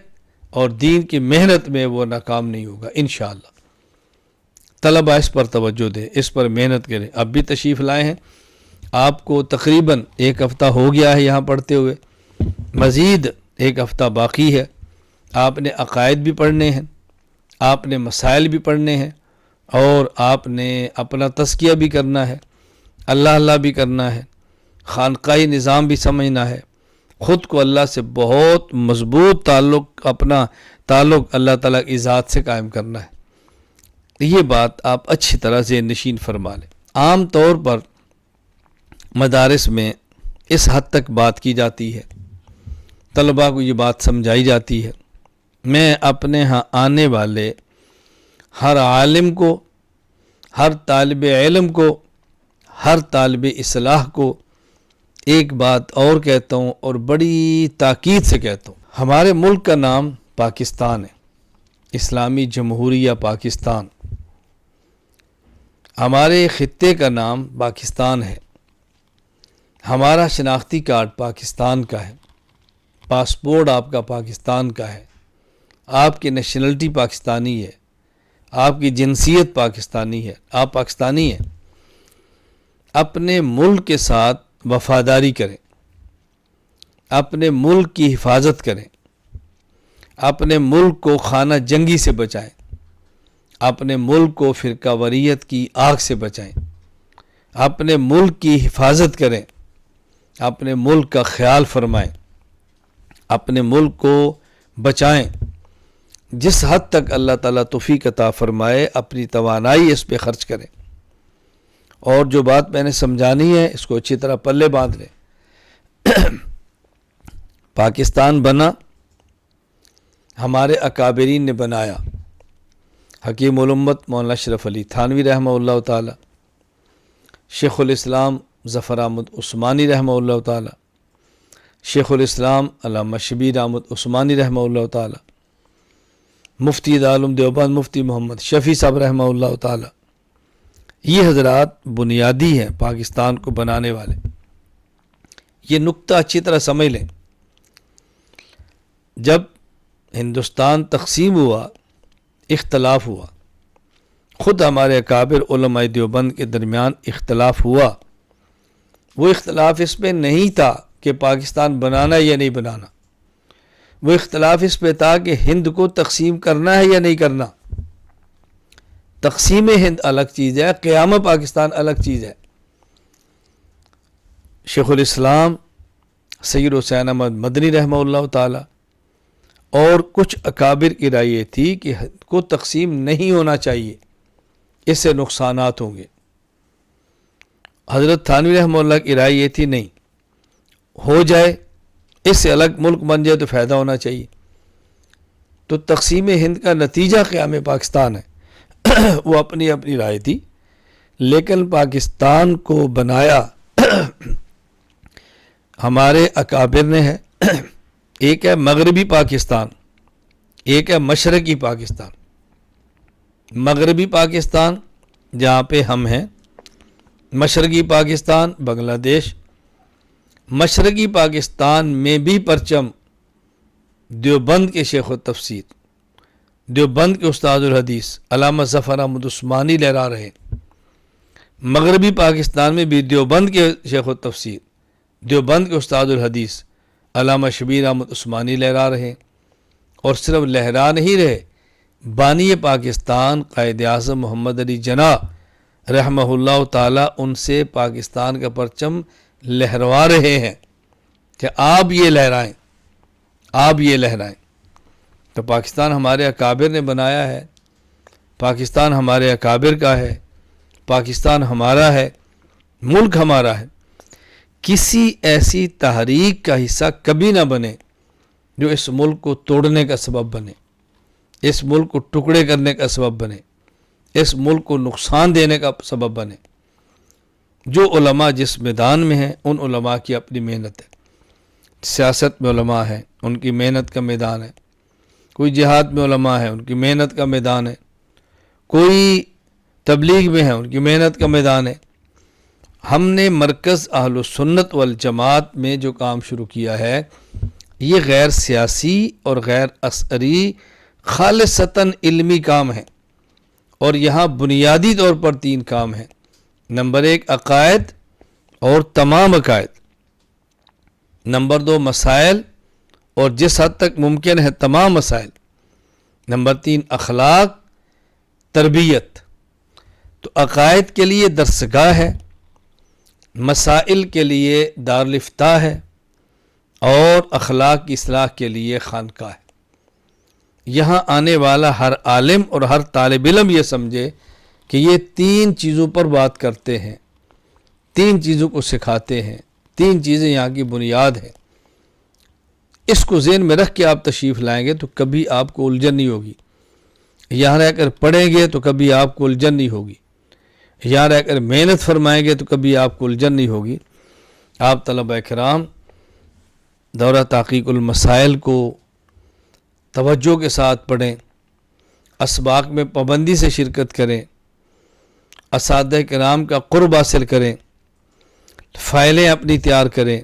اور دین کی محنت میں وہ ناکام نہیں ہوگا انشاءاللہ۔ طلبہ اس پر توجہ دیں، اس پر محنت کریں۔ اب بھی تشریف لائے ہیں، آپ کو تقریباً 1 ہفتہ ہو گیا ہے یہاں پڑھتے ہوئے، مزید 1 ہفتہ باقی ہے۔ آپ نے عقائد بھی پڑھنے ہیں، آپ نے مسائل بھی پڑھنے ہیں، اور آپ نے اپنا تزکیہ بھی کرنا ہے، اللہ اللہ بھی کرنا ہے، خانقاہی نظام بھی سمجھنا ہے، خود کو اللہ سے بہت مضبوط اپنا تعلق اللہ تعالیٰ کی ذات سے قائم کرنا ہے۔ یہ بات آپ اچھی طرح ذہن نشین فرما لیں۔ عام طور پر مدارس میں اس حد تک بات کی جاتی ہے، طلباء کو یہ بات سمجھائی جاتی ہے۔ میں اپنے ہاں آنے والے ہر عالم کو، ہر طالب علم کو، ہر طالب اصلاح کو ایک بات اور کہتا ہوں، اور بڑی تاکید سے کہتا ہوں۔ ہمارے ملک کا نام پاکستان ہے، اسلامی جمہوریہ پاکستان۔ ہمارے خطے کا نام پاکستان ہے، ہمارا شناختی کارڈ پاکستان کا ہے، پاسپورٹ آپ کا پاکستان کا ہے، آپ کی نیشنلٹی پاکستانی ہے، آپ کی جنسیت پاکستانی ہے، آپ پاکستانی ہیں۔ اپنے ملک کے ساتھ وفاداری کریں، اپنے ملک کی حفاظت کریں، اپنے ملک کو خانہ جنگی سے بچائیں، اپنے ملک کو فرقہ واریت کی آگ سے بچائیں، اپنے ملک کی حفاظت کریں، اپنے ملک کا خیال فرمائیں، اپنے ملک کو بچائیں۔ جس حد تک اللہ تعالیٰ توفیق عطا فرمائے اپنی توانائی اس پہ خرچ کریں، اور جو بات میں نے سمجھانی ہے اس کو اچھی طرح پلے باندھ لیں۔ پاکستان بنا ہمارے اکابرین نے بنایا، حکیم الامت مولانا اشرف علی تھانوی رحمہ اللہ تعالی، شیخ الاسلام ظفر احمد عثمانی رحمہ اللہ تعالی، شیخ الاسلام علامہ شبیر احمد عثمانی رحمہ اللہ تعالی، مفتی دارالعلوم دیوبند مفتی محمد شفیع صاحب رحمہ اللہ تعالی۔ یہ حضرات بنیادی ہیں پاکستان کو بنانے والے۔ یہ نقطہ اچھی طرح سمجھ لیں، جب ہندوستان تقسیم ہوا، اختلاف ہوا، خود ہمارے اکابر علماء دیوبند کے درمیان اختلاف ہوا، وہ اختلاف اس پہ نہیں تھا کہ پاکستان بنانا یا نہیں بنانا، وہ اختلاف اس پہ تھا کہ ہند کو تقسیم کرنا ہے یا نہیں کرنا۔ تقسیم ہند الگ چیز ہے، قیام پاکستان الگ چیز ہے۔ شیخ الاسلام سید حسین احمد مدنی رحمہ اللہ تعالی اور کچھ اکابر کی رائے یہ تھی کہ ہند کو تقسیم نہیں ہونا چاہیے، اس سے نقصانات ہوں گے۔ حضرت تھانوی رحمہ اللہ کی رائے یہ تھی نہیں، ہو جائے، اس سے الگ ملک بن جائے تو فائدہ ہونا چاہیے۔ تو تقسیم ہند کا نتیجہ قیام پاکستان ہے۔ وہ اپنی اپنی رائے تھی، لیکن پاکستان کو بنایا ہمارے اکابر نے ہے۔ ایک ہے مغربی پاکستان، ایک ہے مشرقی پاکستان۔ مغربی پاکستان جہاں پہ ہم ہیں، مشرقی پاکستان بنگلہ دیش۔ مشرقی پاکستان میں بھی پرچم دیوبند کے شیخ التفسیر، دیوبند کے استاد الحدیث علامہ ظفر احمد عثمانی لہرا رہے ہیں۔ مغربی پاکستان میں بھی دیوبند کے شیخ التفسیر، دیوبند کے استاد الحدیث علامہ شبیر احمد عثمانی لہرا رہے ہیں، اور صرف لہرا نہیں رہے، بانی پاکستان قائد اعظم محمد علی جناح رحمہ اللہ تعالی ان سے پاکستان کا پرچم لہروا رہے ہیں کہ آپ یہ لہرائیں، آپ یہ لہرائیں۔ تو پاکستان ہمارے اکابر نے بنایا ہے، پاکستان ہمارے اکابر کا ہے، پاکستان ہمارا ہے، ملک ہمارا ہے۔ کسی ایسی تحریک کا حصہ کبھی نہ بنے جو اس ملک کو توڑنے کا سبب بنے، اس ملک کو ٹکڑے کرنے کا سبب بنے، اس ملک کو نقصان دینے کا سبب بنے۔ جو علماء جس میدان میں ہیں ان علماء کی اپنی محنت ہے، سیاست میں علماء ہیں ان کی محنت کا میدان ہے، کوئی جہاد میں علماء ہے ان کی محنت کا میدان ہے، کوئی تبلیغ میں ہے ان کی محنت کا میدان ہے۔ ہم نے مرکز اہل السنت والجماعت میں جو کام شروع کیا ہے یہ غیر سیاسی اور غیر عسکری خالصتاً علمی کام ہے، اور یہاں بنیادی طور پر 3 کام ہیں۔ نمبر 1 عقائد اور تمام عقائد، نمبر 2 مسائل اور جس حد تک ممکن ہے تمام مسائل، نمبر 3 اخلاق تربیت۔ تو عقائد کے لیے درسگاہ ہے، مسائل کے لیے دارالفتاح ہے، اور اخلاق کی اصلاح کے لیے خانقاہ ہے۔ یہاں آنے والا ہر عالم اور ہر طالب علم یہ سمجھے کہ یہ 3 چیزوں پر بات کرتے ہیں، 3 چیزوں کو سکھاتے ہیں، 3 چیزیں یہاں کی بنیاد ہیں۔ اس کو ذہن میں رکھ کے آپ تشریف لائیں گے تو کبھی آپ کو الجھن نہیں ہوگی، یہاں رہ کر پڑھیں گے تو کبھی آپ کو الجھن نہیں ہوگی، یہاں رہ کر محنت فرمائیں گے تو کبھی آپ کو الجھن نہیں ہوگی۔ آپ طلبہ کرام دورہ تحقیق المسائل کو توجہ کے ساتھ پڑھیں، اسباق میں پابندی سے شرکت کریں، اساتذہ کرام کا قرب حاصل کریں، فائلیں اپنی تیار کریں،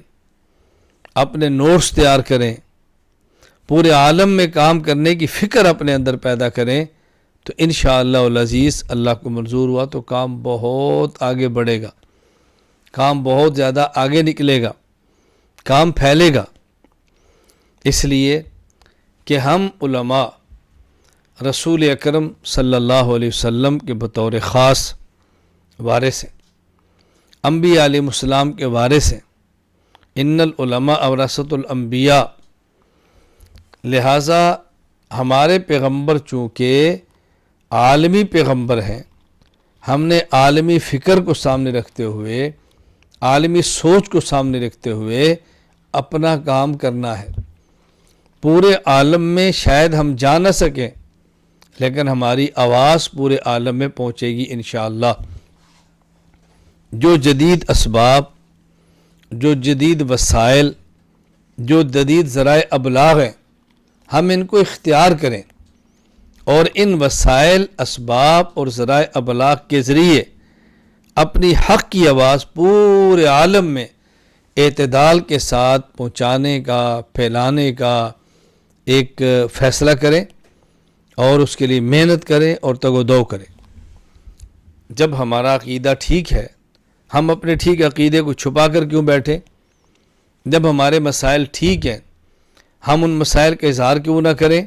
اپنے نوٹس تیار کریں، پورے عالم میں کام کرنے کی فکر اپنے اندر پیدا کریں، تو انشاءاللہ العزیز اللہ کو منظور ہوا تو کام بہت آگے بڑھے گا، کام بہت زیادہ آگے نکلے گا، کام پھیلے گا۔ اس لیے کہ ہم علماء رسول اکرم صلی اللہ علیہ وسلم کے بطور خاص وارث ہیں، انبیاء علیہ السلام کے وارث ہیں، ان العلماء ورثۃ الانبیاء۔ لہٰذا ہمارے پیغمبر چونکہ عالمی پیغمبر ہیں، ہم نے عالمی فکر کو سامنے رکھتے ہوئے، عالمی سوچ کو سامنے رکھتے ہوئے اپنا کام کرنا ہے۔ پورے عالم میں شاید ہم جا نہ سکیں، لیکن ہماری آواز پورے عالم میں پہنچے گی انشاءاللہ۔ جو جدید اسباب، جو جدید وسائل، جو جدید ذرائع ابلاغ ہیں، ہم ان کو اختیار کریں اور ان وسائل، اسباب اور ذرائع ابلاغ کے ذریعے اپنی حق کی آواز پورے عالم میں اعتدال کے ساتھ پہنچانے کا، پھیلانے کا ایک فیصلہ کریں، اور اس کے لیے محنت کریں اور تگ و دو کریں۔ جب ہمارا عقیدہ ٹھیک ہے، ہم اپنے ٹھیک عقیدے کو چھپا کر کیوں بیٹھیں؟ جب ہمارے مسائل ٹھیک ہیں، ہم ان مسائل کا اظہار کیوں نہ کریں؟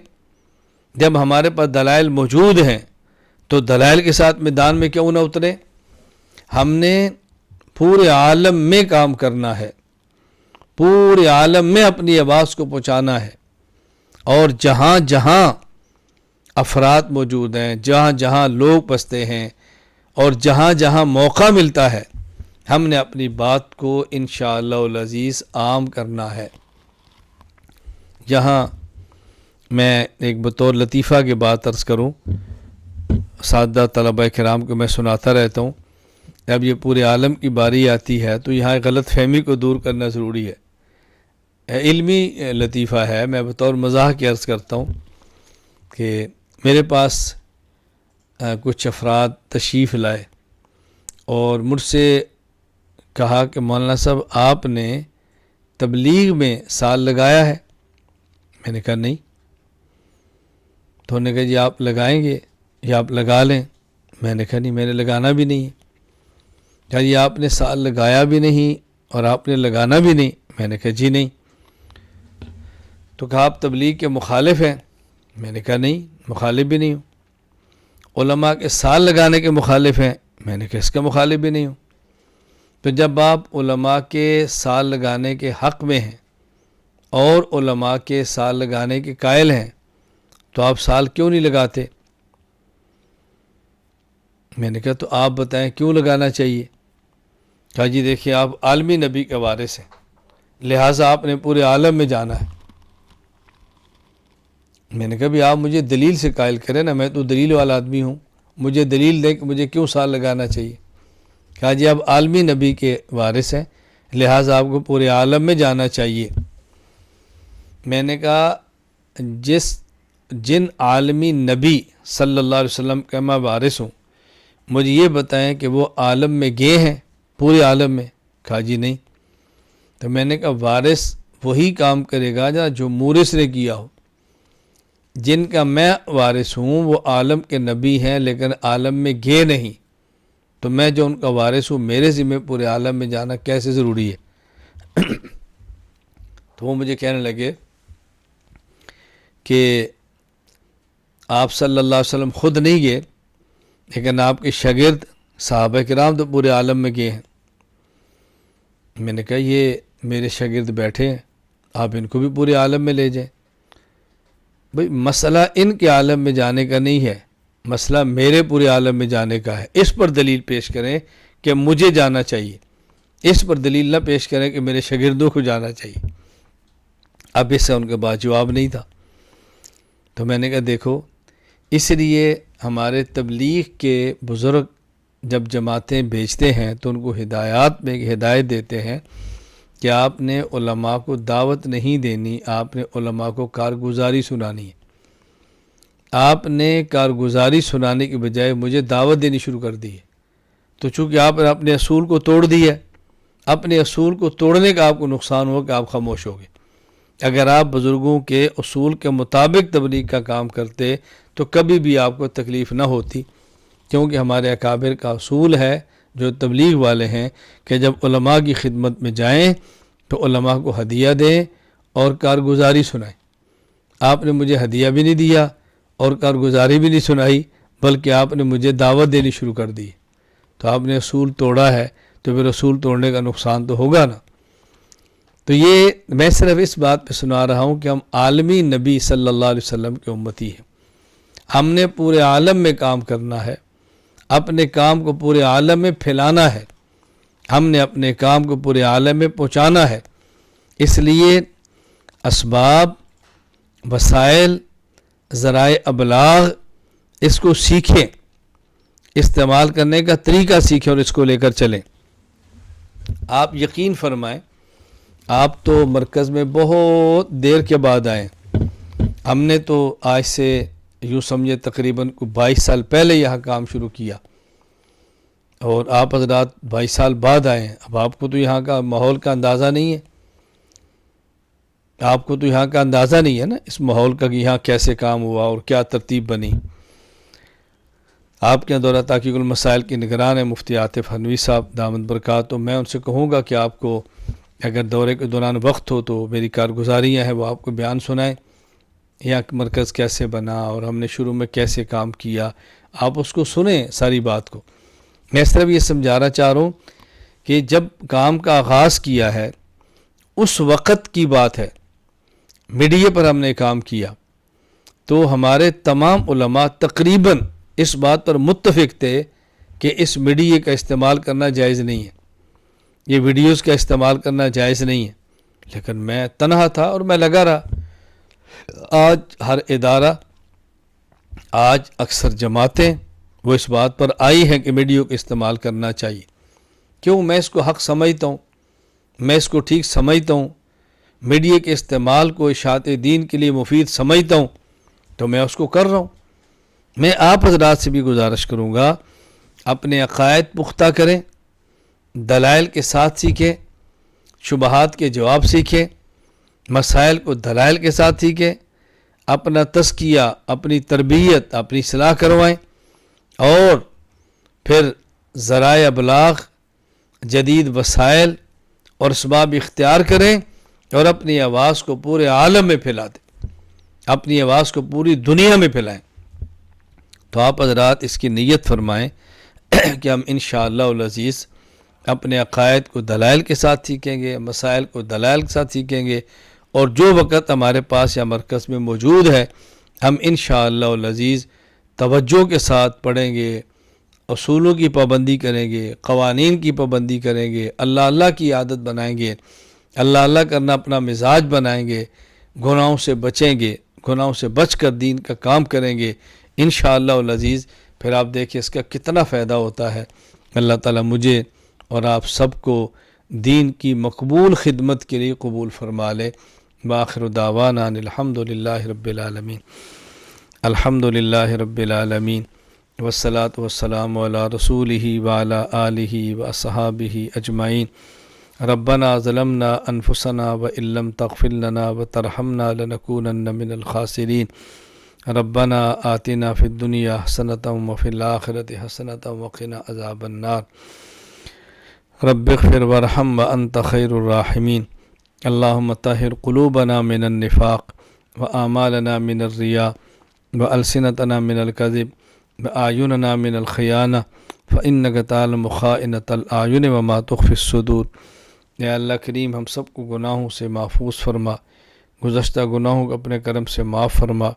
جب ہمارے پاس دلائل موجود ہیں تو دلائل کے ساتھ میدان میں کیوں نہ اتریں؟ ہم نے پورے عالم میں کام کرنا ہے، پورے عالم میں اپنی آواز کو پہنچانا ہے، اور جہاں جہاں افراد موجود ہیں، جہاں جہاں لوگ بستے ہیں، اور جہاں جہاں موقع ملتا ہے، ہم نے اپنی بات کو انشاءاللہ العزیز عام کرنا ہے۔ یہاں میں ایک بطور لطیفہ کی بات عرض کروں، سادہ طلبہ کرام کو میں سناتا رہتا ہوں، جب یہ پورے عالم کی باری آتی ہے تو یہاں غلط فہمی کو دور کرنا ضروری ہے۔ علمی لطیفہ ہے، میں بطور مزاح کی عرض کرتا ہوں کہ میرے پاس کچھ افراد تشریف لائے اور مجھ سے کہا کہ مولانا صاحب آپ نے تبلیغ میں سال لگایا ہے؟ میں نے کہا نہیں۔ تو انہوں نے کہا جی آپ لگائیں گے یا آپ لگا لیں؟ میں نے کہا نہیں، میں نے لگانا بھی نہیں ہے۔ کہا جی آپ نے سال لگایا بھی نہیں اور آپ نے لگانا بھی نہیں؟ میں نے کہا جی نہیں۔ تو کہا آپ تبلیغ کے مخالف ہیں؟ میں نے کہا نہیں، مخالف بھی نہیں ہوں۔ علماء کے سال لگانے کے مخالف ہیں؟ میں نے کہا اس کا مخالف بھی نہیں ہوں۔ تو جب آپ علماء کے سال لگانے کے حق میں ہیں اور علماء کے سال لگانے کے قائل ہیں، تو آپ سال کیوں نہیں لگاتے؟ میں نے کہا تو آپ بتائیں کیوں لگانا چاہیے؟ کہا جی دیکھیں آپ عالمی نبی کے وارث ہیں، لہٰذا آپ نے پورے عالم میں جانا ہے۔ میں نے کہا بھی آپ مجھے دلیل سے قائل کریں نا، میں تو دلیل والا آدمی ہوں، مجھے دلیل دیں کہ مجھے کیوں سال لگانا چاہیے۔ کہا جی آپ عالمی نبی کے وارث ہیں، لہٰذا آپ کو پورے عالم میں جانا چاہیے۔ میں نے کہا جن عالمی نبی صلی اللہ علیہ وسلم کا میں وارث ہوں، مجھے یہ بتائیں کہ وہ عالم میں گئے ہیں، پورے عالم میں؟ کہا جی نہیں۔ تو میں نے کہا وارث وہی کام کرے گا جو مورث نے کیا ہو۔ جن کا میں وارث ہوں وہ عالم کے نبی ہیں لیکن عالم میں گئے نہیں، تو میں جو ان کا وارث ہوں میرے ذمہ پورے عالم میں جانا کیسے ضروری ہے؟ تو وہ مجھے کہنے لگے کہ آپ صلی اللہ علیہ وسلم خود نہیں گئے، لیکن آپ کے شاگرد صحابہ کرام تو پورے عالم میں گئے ہیں۔ میں نے کہا یہ میرے شاگرد بیٹھے ہیں، آپ ان کو بھی پورے عالم میں لے جائیں۔ بھئی مسئلہ ان کے عالم میں جانے کا نہیں ہے، مسئلہ میرے پورے عالم میں جانے کا ہے۔ اس پر دلیل پیش کریں کہ مجھے جانا چاہیے، اس پر دلیل نہ پیش کریں کہ میرے شاگردوں کو جانا چاہیے۔ اب اس سے ان کے پاس جواب نہیں تھا۔ تو میں نے کہا دیکھو، اس لیے ہمارے تبلیغ کے بزرگ جب جماعتیں بھیجتے ہیں تو ان کو ہدایت دیتے ہیں کہ آپ نے علماء کو دعوت نہیں دینی، آپ نے علماء کو کارگزاری سنانی ہے۔ آپ نے کارگزاری سنانے کے بجائے مجھے دعوت دینی شروع کر دی ہے، تو چونکہ آپ نے اپنے اصول کو توڑ دیا ہے، اپنے اصول کو توڑنے کا آپ کو نقصان ہو کہ آپ خاموش ہو گئے۔ اگر آپ بزرگوں کے اصول کے مطابق تبلیغ کا کام کرتے تو کبھی بھی آپ کو تکلیف نہ ہوتی، کیونکہ ہمارے اکابر کا اصول ہے جو تبلیغ والے ہیں کہ جب علماء کی خدمت میں جائیں تو علماء کو ہدیہ دیں اور کارگزاری سنائیں۔ آپ نے مجھے ہدیہ بھی نہیں دیا اور کارگزاری بھی نہیں سنائی، بلکہ آپ نے مجھے دعوت دینی شروع کر دی۔ تو آپ نے اصول توڑا ہے تو پھر اصول توڑنے کا نقصان تو ہوگا نا۔ تو یہ میں صرف اس بات پہ سنا رہا ہوں کہ ہم عالمی نبی صلی اللہ علیہ وسلم کے امتی ہیں، ہم نے پورے عالم میں کام کرنا ہے، اپنے کام کو پورے عالم میں پھیلانا ہے، ہم نے اپنے کام کو پورے عالم میں پہنچانا ہے۔ اس لیے اسباب، وسائل، ذرائع ابلاغ اس کو سیکھیں، استعمال کرنے کا طریقہ سیکھیں اور اس کو لے کر چلیں۔ آپ یقین فرمائیں، آپ تو مرکز میں بہت دیر کے بعد آئے، ہم نے تو آج سے یوں سمجھے تقریباً 22 سال پہلے یہاں کام شروع کیا، اور آپ حضرات 22 سال بعد آئے ہیں۔ اب آپ کو تو یہاں کا ماحول کا اندازہ نہیں ہے، آپ کو تو یہاں کا اندازہ نہیں ہے نا اس ماحول کا کہ یہاں کیسے کام ہوا اور کیا ترتیب بنی۔ آپ کے دورہ تحقیق المسائل کی نگران ہے مفتی عاطف حنوی صاحب دامت برکات، تو میں ان سے کہوں گا کہ آپ کو اگر دورے کے دوران وقت ہو تو میری کارگزاریاں ہیں وہ آپ کو بیان سنائیں، یہاں مرکز کیسے بنا اور ہم نے شروع میں کیسے کام کیا، آپ اس کو سنیں ساری بات کو۔ میں اس طرح بھی یہ سمجھانا چاہ رہا ہوں کہ جب کام کا آغاز کیا ہے اس وقت کی بات ہے، میڈیا پر ہم نے کام کیا تو ہمارے تمام علماء تقریباً اس بات پر متفق تھے کہ اس میڈیا کا استعمال کرنا جائز نہیں ہے، یہ ویڈیوز کا استعمال کرنا جائز نہیں ہے، لیکن میں تنہا تھا اور میں لگا رہا۔ آج ہر ادارہ، آج اکثر جماعتیں وہ اس بات پر آئی ہیں کہ میڈیا کو استعمال کرنا چاہیے۔ کیوں؟ میں اس کو حق سمجھتا ہوں، میں اس کو ٹھیک سمجھتا ہوں، میڈیا کے استعمال کو اشاعت دین کے لیے مفید سمجھتا ہوں، تو میں اس کو کر رہا ہوں۔ میں آپ حضرات سے بھی گزارش کروں گا اپنے عقائد پختہ کریں، دلائل کے ساتھ سیکھیں، شبہات کے جواب سیکھیں، مسائل کو دلائل کے ساتھ سیکھیں، اپنا تزکیہ، اپنی تربیت، اپنی اصلاح کروائیں، اور پھر ذرائع ابلاغ، جدید وسائل اور اسباب اختیار کریں اور اپنی آواز کو پورے عالم میں پھیلا دیں، اپنی آواز کو پوری دنیا میں پھیلائیں۔ تو آپ حضرات اس کی نیت فرمائیں کہ ہم انشاءاللہ العزیز اپنے عقائد کو دلائل کے ساتھ سیکھیں گے، مسائل کو دلائل کے ساتھ سیکھیں گے، اور جو وقت ہمارے پاس یا مرکز میں موجود ہے ہم انشاءاللہ العزیز توجہ کے ساتھ پڑھیں گے، اصولوں کی پابندی کریں گے، قوانین کی پابندی کریں گے، اللہ اللہ کی عادت بنائیں گے، اللہ اللہ کرنا اپنا مزاج بنائیں گے، گناہوں سے بچیں گے، گناہوں سے بچ کر دین کا کام کریں گے انشاءاللہ العزیز، پھر آپ دیکھیں اس کا کتنا فائدہ ہوتا ہے۔ اللہ تعالیٰ مجھے اور آپ سب کو دین کی مقبول خدمت کے لیے قبول فرما لے۔ بآخر دعوانا ان الحمدللہ رب العالمین، الحمدللہ رب العالمین، والصلاة والسلام علی رسولہ وعلی آلہ واصحابہ اجمعین۔ ربنا ظلمنا انفسنا وان لم تغفر لنا وترحمنا لنکونن من الخاسرین۔ ربنا آتنا فی الدنیا حسنۃ وفی الآخرۃ حسنۃ وقنا عذاب النار۔ رب اغفر وارحم وانت خیر الراحمین۔ اللہم طہر قلوبنا من النفاق واعمالنا من الریا والسنتنا من الکذب واعیننا من الخیانہ فانک تعلم خائنۃ الاعین وما تخفی الصدور۔ اے اللہ کریم ہم سب کو گناہوں سے محفوظ فرما، گزشتہ گناہوں کو اپنے کرم سے معاف فرما۔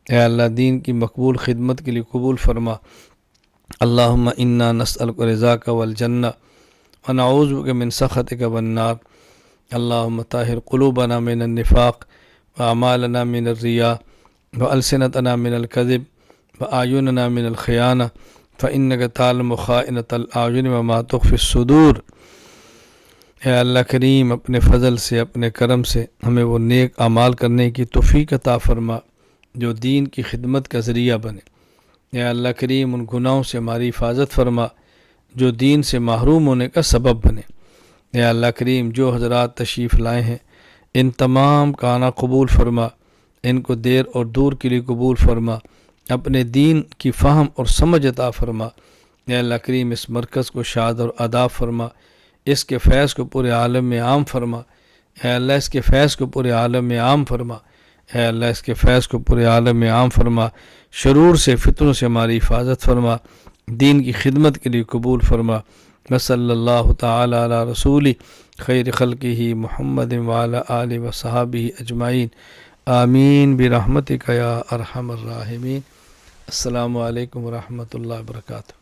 اے اللہ دین کی مقبول خدمت کے لیے قبول فرما۔ اللہم انا نسألک رضاک والجنہ ونعوذ بک من سخطک والنار۔ اللہم طہر قلوبنا من النفاق واعمالنا من الریا والسنتنا من الکذب واعیننا من الخیانہ فانک تعلم خائنۃ الاعین وما تخفی الصدور۔ اے اللہ کریم اپنے فضل سے، اپنے کرم سے ہمیں وہ نیک اعمال کرنے کی توفیق عطا فرما جو دین کی خدمت کا ذریعہ بنے۔ اے اللہ کریم ان گناہوں سے ہماری حفاظت فرما جو دین سے محروم ہونے کا سبب بنے۔ اے اللہ کریم جو حضرات تشریف لائے ہیں ان تمام کا آنا قبول فرما، ان کو دیر اور دور کے لیے قبول فرما، اپنے دین کی فہم اور سمجھ عطا فرما۔ اے اللہ کریم اس مرکز کو شاد اور آداب فرما، اس کے فیض کو پورے عالم میں عام فرما۔ اے اللہ اس کے فیض کو پورے عالم میں عام فرما۔ اے اللہ اس کے فیض کو پورے عالم میں عام فرما، شرور سے، فتنوں سے ہماری حفاظت فرما، دین کی خدمت کے لیے قبول فرما۔ وصلی اللہ تعالی علی رسول خیر خلقہ محمد وعلی آلہ وصحابہ اجمعین، آمین برحمتک یا ارحم الراحمین۔ السلام علیکم ورحمۃ اللہ وبرکاتہ۔